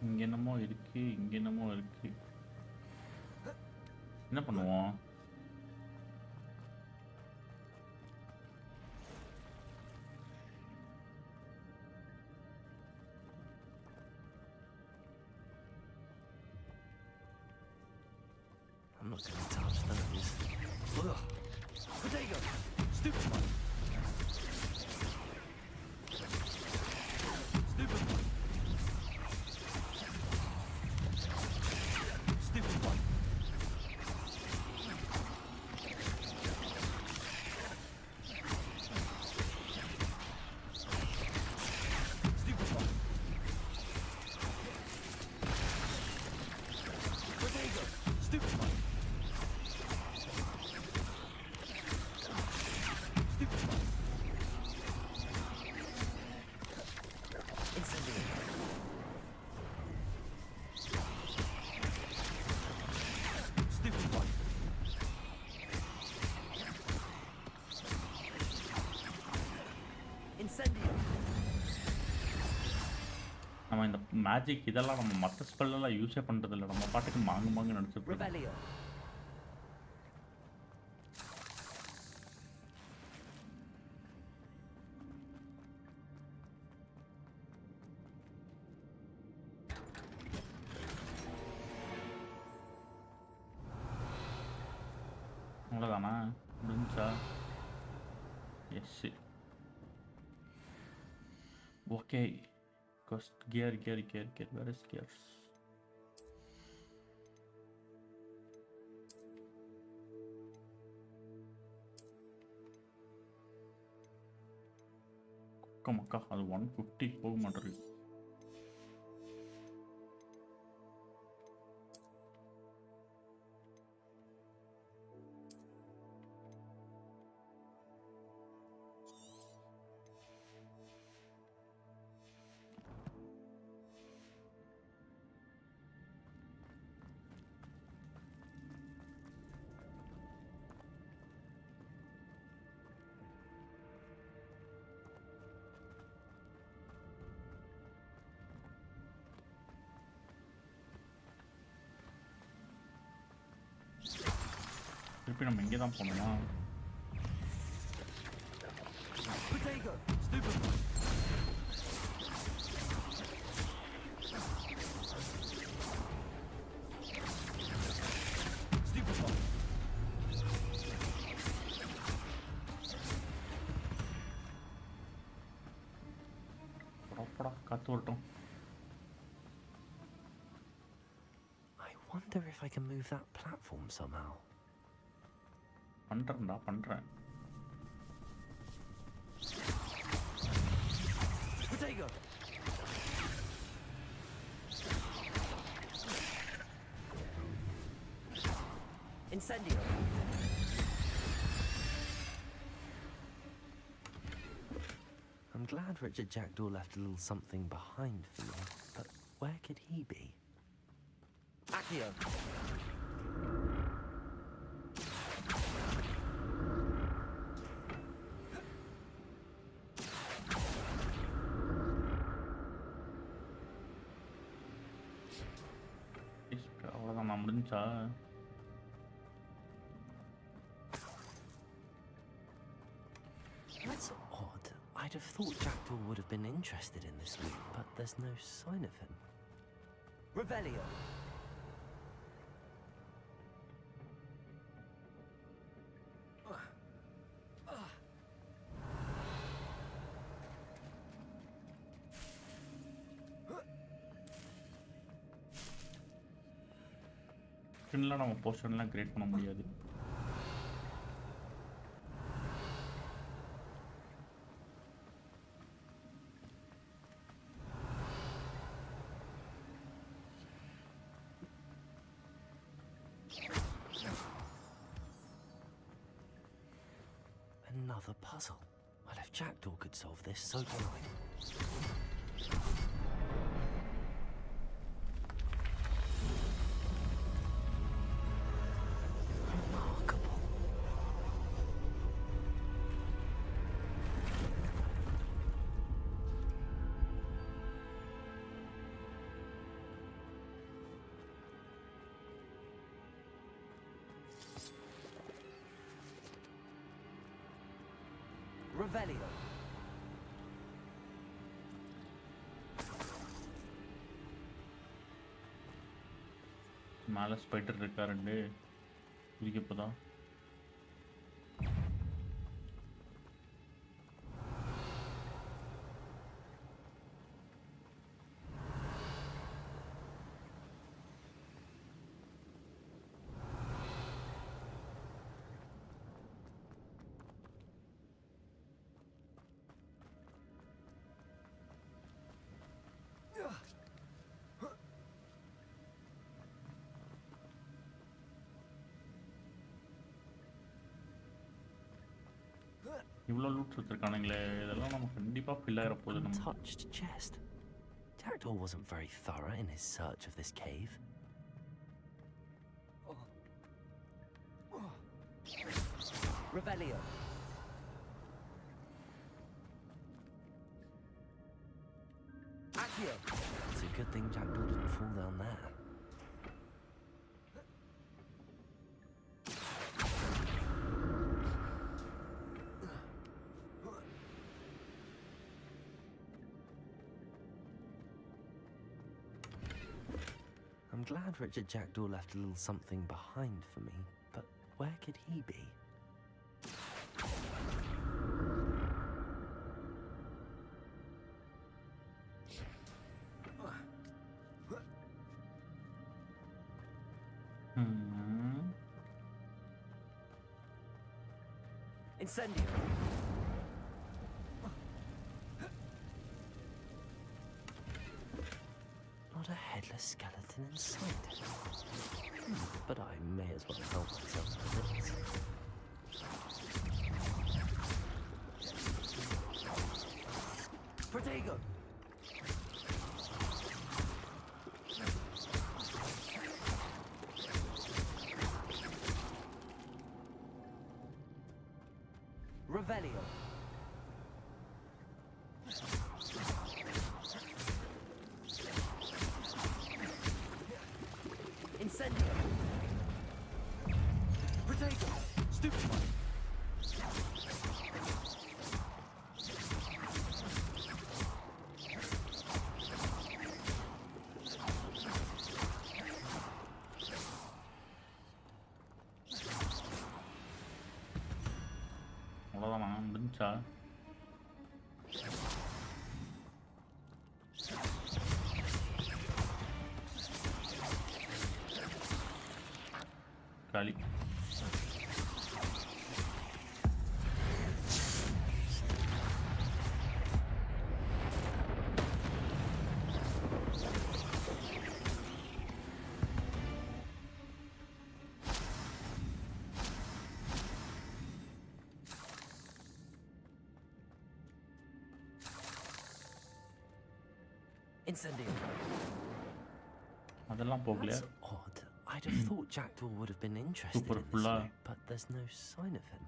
இங்க என்னமோ இருக்கு, இங்க என்னமோ இருக்கு. என்ன பண்ணுவோம்? I'm not going to touch those. Ugh. Potato! Stupid one! Stupid one! Stupid one! Stupid one! Potato! Stupid one! நம்ம இந்த மேஜிக் இதெல்லாம் நம்ம மற்ற ஸ்பெல்லாம் யூஸே பண்றது இல்லை. நம்ம பாட்டுக்கு மாங்கு நினைச்சிட்டு இருக்கோம். அவ்வளோதானா? முடிஞ்சா? Yes. Okay. Cost gear. Where is gears? மக்கா அது 150 போக மாட்டேங்குது. திருப்பி நம்ம இங்கே தான் போகணுமா? Potato! Stupid! காத்து வரட்டும். I wonder if I can move that platform somehow. பண்றேன். Potato! Incendio! I'm glad Richard Jackdaw left a little something behind for me, but where could he be? Accio! அவ்வளோதான், நான் முடிஞ்சா? That's odd. I'd have thought Jackdaw would have been interested in this loot, but there's no sign of him. Revelio! ஸ்கின்லாம் நம்ம போர்ஷன்லாம் create பண்ண முடியாது. Another puzzle. Well, if Jackdaw could solve this, so can I. Remarkable. Revelio. மேலே spider இருக்கா ரெண்டு குதிக்கப்போதான். இவ்வளோ loot வச்சிருக்கானுங்களே, இதெல்லாம் நம்ம கண்டிப்பாக ஃபில் ஆகிற போகுது. நம்ம Untouched chest. Jackdaw wasn't very thorough in his search of this cave. Revelio. Accio. It's a good thing Jackdaw didn't fall down there. I'm glad Richard Jackdaw left a little something behind for me, but where could he be? Incendio! Not a headless skeleton in sight. But I may as well help myself to this. Protego! Revelio! Incendio! Protego! போச்சா? களி. Incendio. அதெல்லாம் போகலையா? That's odd. I'd have thought Jackdaw would have been interested Super in this fulla. way, but there's no sign of him.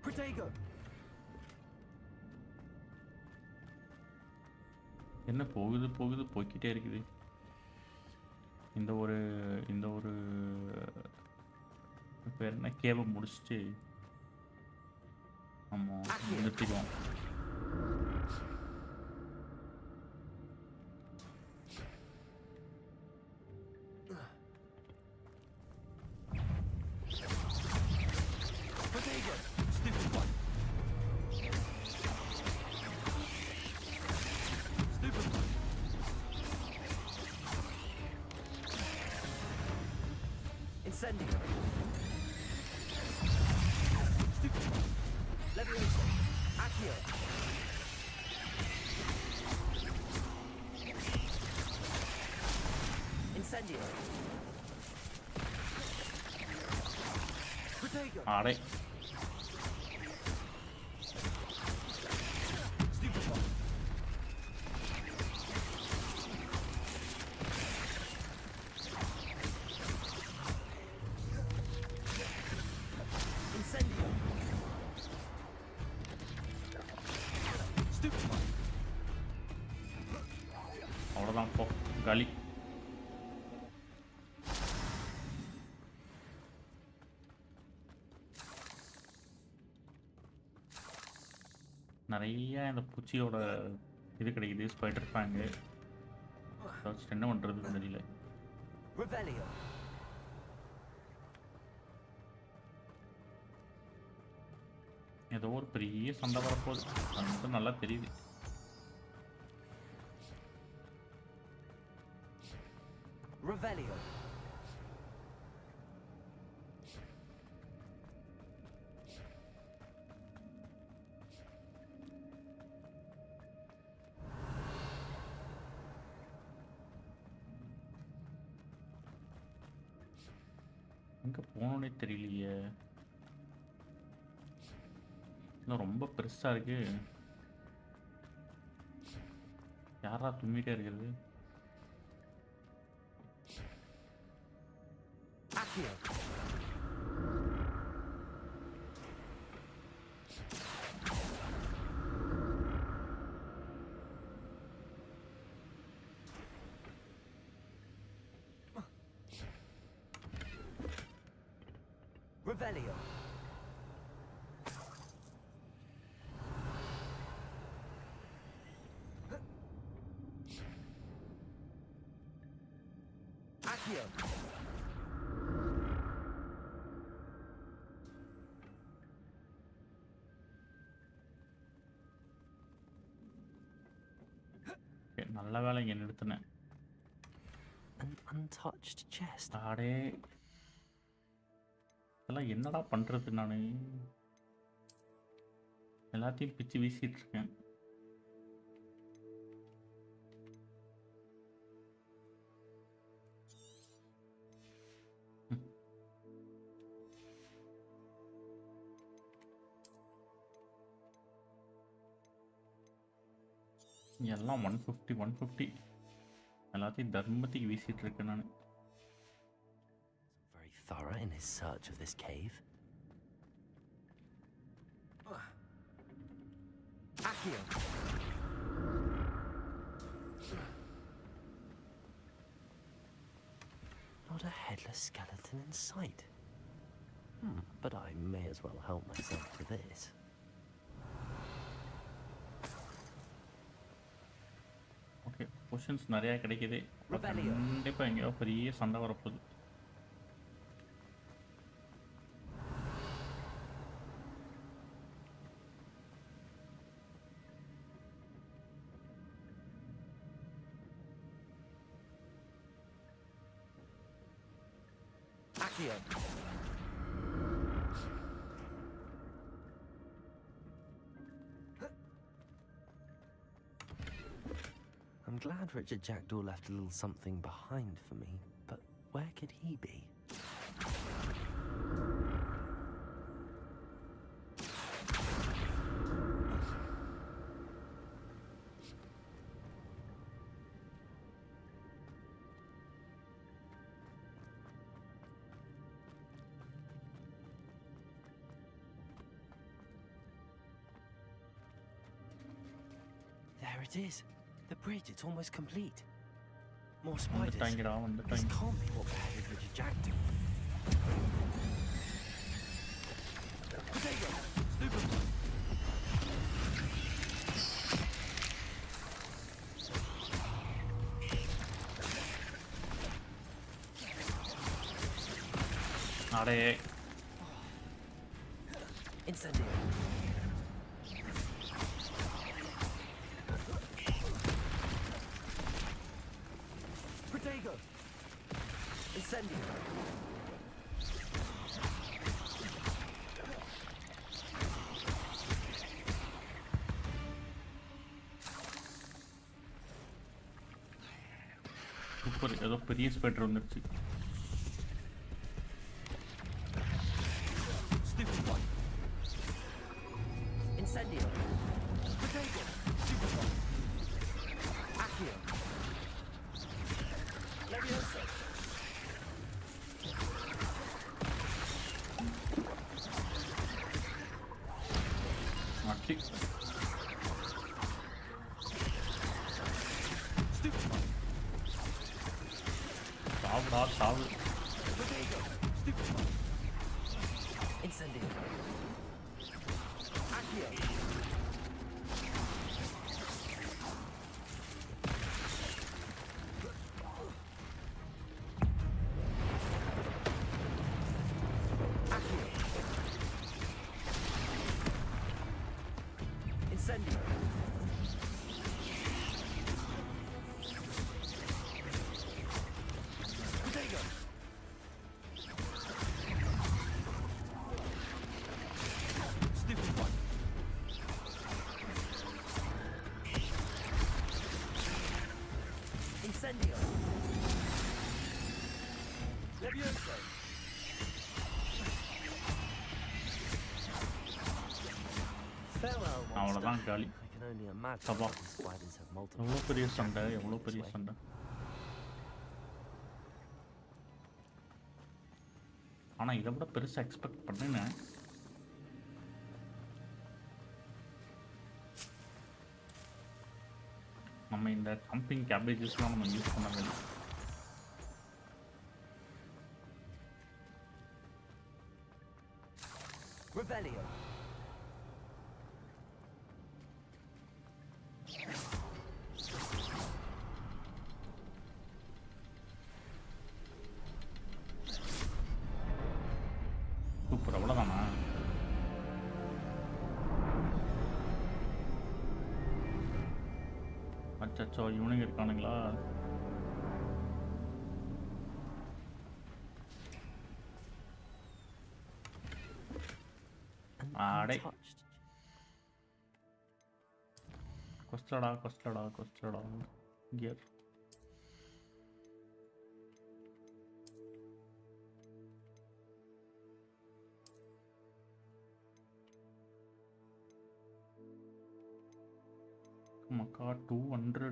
Protego. என்ன போய்க்கிட்டே இருக்குது. இந்த ஒரு பேர் என்ன கேவை முடிச்சுட்டு நம்ம நிறுத்திக்குவோம். Incendio. Stupid. Levioso. Accio. Incendio. Protego. ആടെ Stupefy. Incendio. Stupefy. அவ்வளோதான் போ களி. நிறைய இந்த பூச்சியோட இது கிடைக்குது, ஸ்பைடர் ஃபேங்கு. என்ன பண்ணுறதுன்னு தெரியல. Revelio. ஏதோ ஒரு பெரிய சண்டை வரப்போகுது, அது மட்டும் நல்லா தெரியுது. Revelio. எங்கே போனோன்னே தெரியலையே. இன்னும் ரொம்ப பெருசாக இருக்கு. யாரா தும்மிட்டே இருக்கிறது? Accio. Revelio. Accio. நல்ல வேலை இங்கே நிறுத்தினேன். An untouched chest. ஆடே இதெல்லாம் என்னடா பண்ணுறது? நான் எல்லாத்தையும் பிச்சு வீசிட்டு இருக்கேன். எல்லாம் 150 எல்லாத்தையும் தர்மத்துக்கு வீசிட்டு இருக்கேன் நான். thorough in his search of this cave. Accio! Not a headless skeleton in sight. But I may as well help myself to this. Okay positions நிறையா கிடைக்குது. கண்டிப்பாக எங்கேயோ பெரிய சண்டை வரப்போகுது. I'm glad Richard Jackdaw left a little something behind for me, but where could he be? There it is. The bridge, it's almost complete. More spiders. This can't be what beheaded Richard Jackdaw. Potato! Stupid! Are Incendio. Protego. Incendio. Super, ஏதோ பெரிய spider வந்துருச்சு. Stupid one. Incendio. Protego. Stupid one. Accio. Leviosa. Mati. Stupid one. Savu. Protego. Stupid one. Incendio. Accio. Incendio. Protego. Stupid one. Incendio. Leviosa. Farewell, அவ்வளோதான் காலி. I can only imagine Sabha. that the spiders have multiple எவ்வளோ பெரிய சண்டை, facets எவ்வளோ this பெரிய way. சண்டை. ஆனால் இதை விட பெருசாக எக்ஸ்பெக்ட் பண்ணினேன். நம்ம இந்த ஜம்பிங் கேபேஜஸ்லாம் நம்ம யூஸ் பண்ண வேண்டிய Revelio. சூப்பர், அவ்வளோதானா? அச்சோ, இவனுங்க இருக்கானுங்களா? ஆடை கொஸ்டடா கியர். மக்கா 200.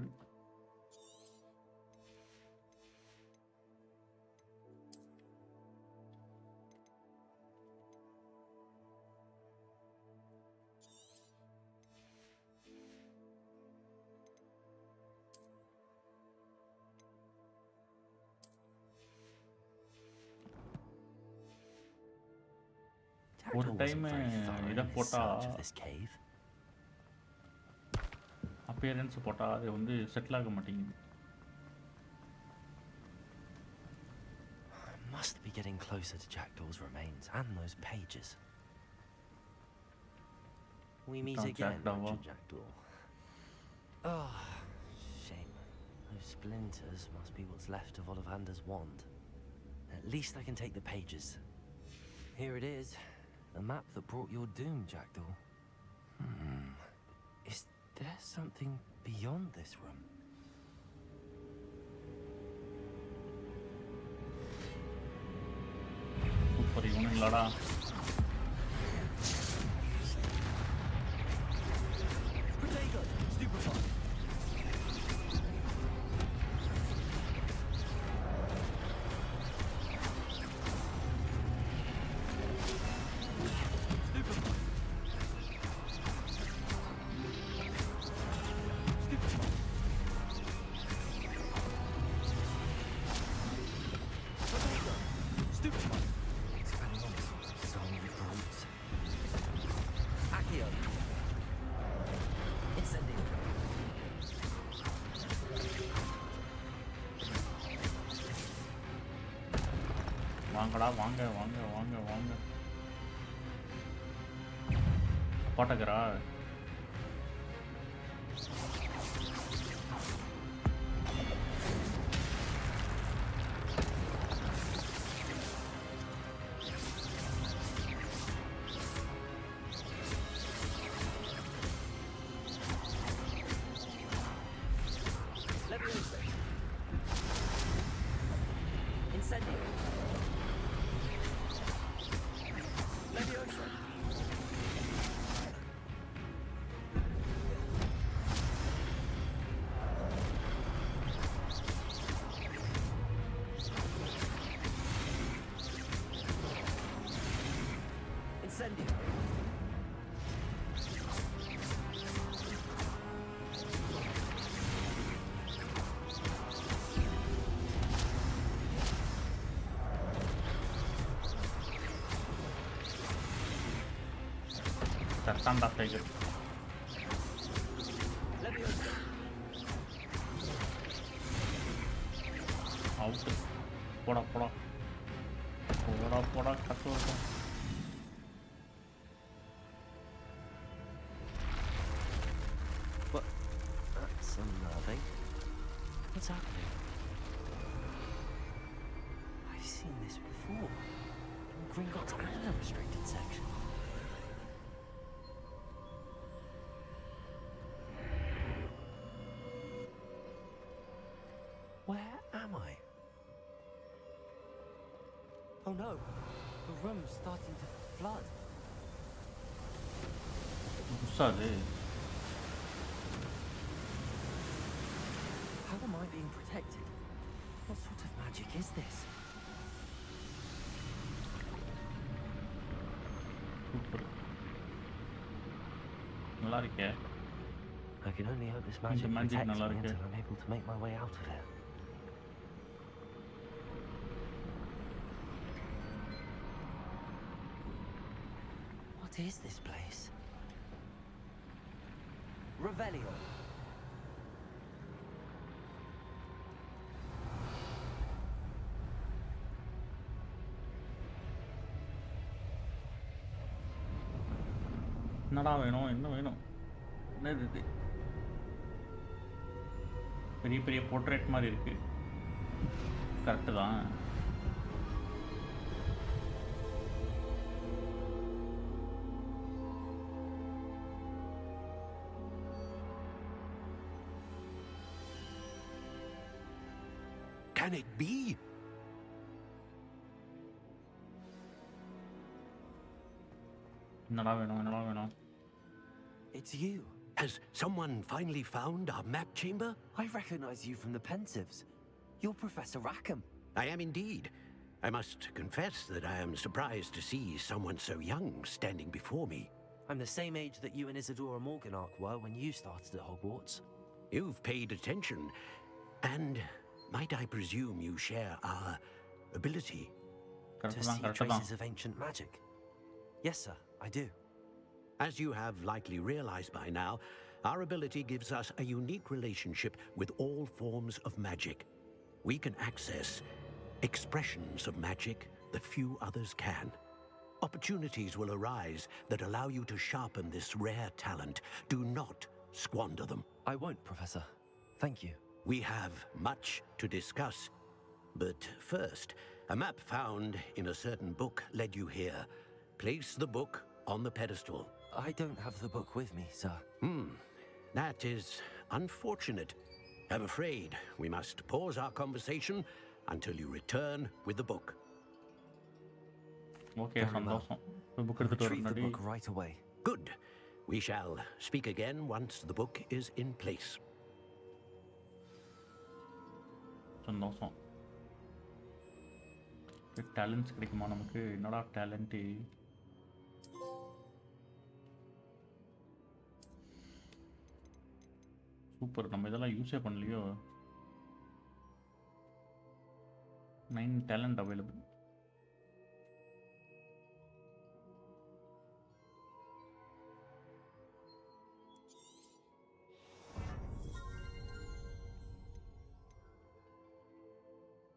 ஒரு டைம் இதை போட்டா அப்பியரன்ஸ் போட்டா அது வந்து செட்டில் ஆக மாட்டேங்குது. Must be getting closer to Jackdaw's remains and those pages. We meet again, Jackdaw. Oh, shame. Those splinters must be what's left of Ollivander's wand. At least I can take the pages. Here it is, the map that brought your doom, Jackdaw. Is there something beyond this room? Super, இவனுங்களாடா. வாங்கடா, வாங்க வாங்க வாங்க வாங்க. பாட்டகரா சத்தாண்டா tiger. Out. போடா போடா போடா போடா கத்து வரும். That's unnerving. What's happening? I've seen this before. In Gringotts and the restricted section. Where am I? Oh no, the room's starting to flood. புதுசாது. How am I being protected? What sort of magic is this? Super, நல்லா இருக்கே. I can only hope this magic protects me until I'm able to make my way out of here. What is this place? Revelio. என்னடா வேணும், என்ன வேணும், என்னது இது? பெரிய பெரிய போர்ட்ரேட் மாதிரி இருக்கு. கரெக்டு தான். Can it be? என்னடா வேணும், என்னடா வேணும்? It's you. Has someone finally found our map chamber? I recognize you from the Pensives. You're Professor Rackham. I am indeed. I must confess that I am surprised to see someone so young standing before me. I'm the same age that you and Isadora Morganach were when you started at Hogwarts. You've paid attention, and might I presume you share our ability? To see traces of ancient magic. Yes, sir, I do. As you have likely realized by now, our ability gives us a unique relationship with all forms of magic. We can access expressions of magic that few others can. Opportunities will arise that allow you to sharpen this rare talent. Do not squander them. I won't, Professor. Thank you. We have much to discuss. But first, a map found in a certain book led you here. Place the book on the pedestal. I don't have the book with me, sir. That is unfortunate. I'm afraid we must pause our conversation until you return with the book. Okay, சந்தோஷம். book எடுத்துட்டு Retrieve the வரேன். book right away. Good. We shall speak again once the book is in place. சந்தோஷம். Talents கிடைக்குமா நமக்கு? என்னடா talent? Super. நம்ம இதெல்லாம் யூஸே பண்ணலையோ. 9 டேலண்ட் அவைலபிள்.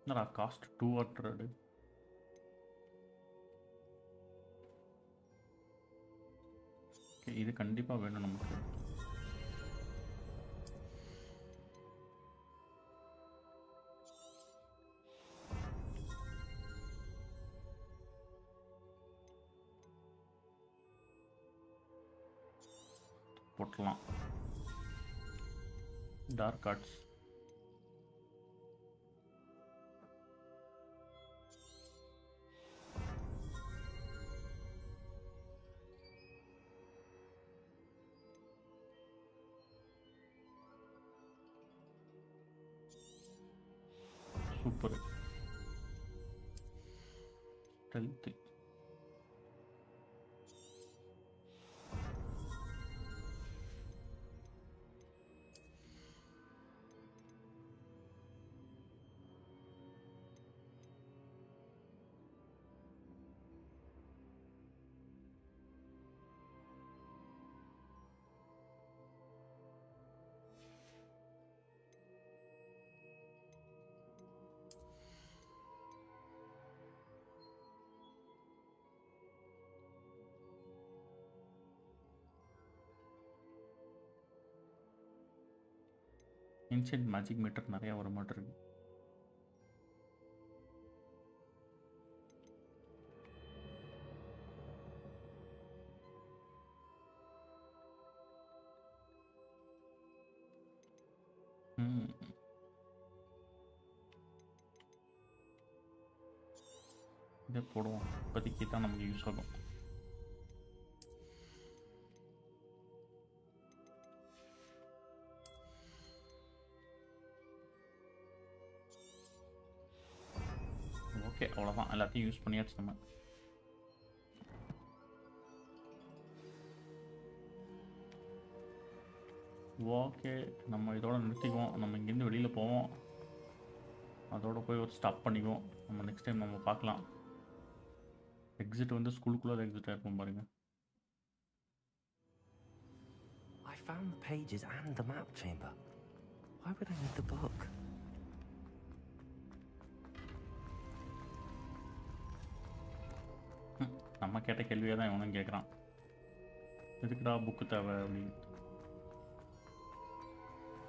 என்னடா காஸ்ட் 200. இது கண்டிப்பா வேணும் நமக்கு. போட்டலாம். Dark arts. சூப்பர். ஸ்டெல்த். இன்சென்ட் மேஜிக் மீட்டர் நிறையா வர மாட்டிருக்கு. இதை போடுவோம். இப்போதைக்கு தான் நமக்கு யூஸ் ஆகும். ஓகே, அவ்வளோதான். எல்லாத்தையும் யூஸ் பண்ணியாச்சு நம்ம. ஓகே, நம்ம இதோட நிறுத்திக்குவோம். நம்ம இங்கேருந்து வெளியில் போவோம். அதோட போய் ஒரு ஸ்டாப் பண்ணிக்குவோம். நம்ம நெக்ஸ்ட் டைம் நம்ம பார்க்கலாம். எக்ஸிட் வந்து ஸ்கூலுக்குள்ளே எக்ஸிட் ஆகிருப்போம் பாருங்க. I found the pages and the map chamber. Why would I need the book? நம்ம கேட்ட கேள்வியை தான் இவனும் கேட்குறான். எதுக்குடா புக்கு தேவை அப்படின்னு.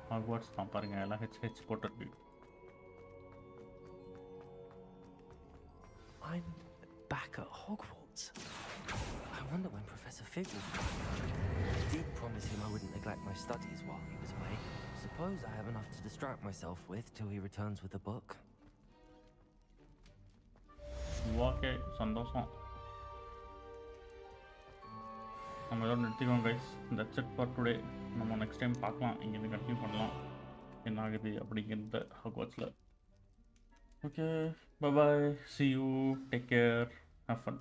ஹாக்வார்ட்ஸ் தான் பாருங்கள், எல்லாம் ஹெச் போட்டிருக்கு. I'm back at Hogwarts. I wonder when Professor Fig will be. I did promise him I wouldn't neglect my studies while he was away. Suppose I have enough to distract myself with till he returns with the book. Okay, சந்தோஷம். நம்ம இதோட நிறுத்திக்குவோம் guys. That's it for today. நம்ம next time பார்க்கலாம், இங்கேருந்து continue பண்ணலாம் என்ன ஆகுது அப்படிங்கிறத ஹாக்வார்ட்ஸில். Okay, bye bye, see you, take care, have fun.